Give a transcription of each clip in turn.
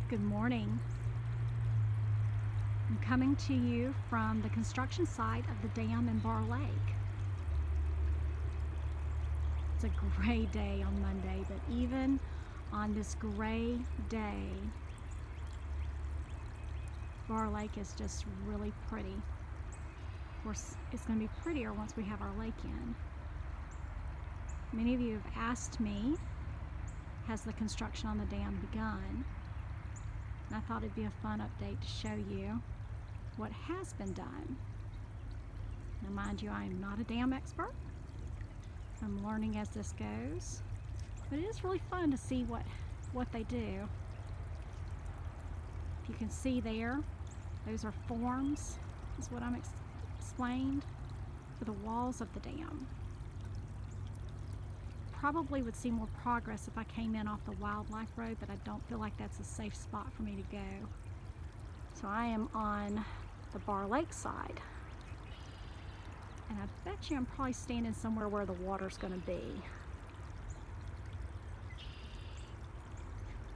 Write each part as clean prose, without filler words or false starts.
Good morning. I'm coming to you from the construction site of the dam in Barr Lake. It's a gray day on Monday, but even on this gray day, Barr Lake is just really pretty. Of course, it's going to be prettier once we have our lake in. Many of you have asked me, has the construction on the dam begun? And I thought it'd be a fun update to show you what has been done. Now mind you, I am not a dam expert. I'm learning as this goes. But it is really fun to see what they do. If you can see there, those are forms, is what I'm explained, for the walls of the dam. Probably would see more progress if I came in off the wildlife road, but I don't feel like that's a safe spot for me to go. So I am on the Barr Lake side. And I bet you I'm probably standing somewhere where the water's going to be.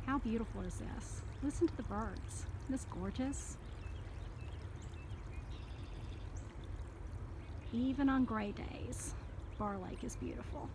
How beautiful is this? Listen to the birds. Isn't this gorgeous? Even on gray days, Barr Lake is beautiful.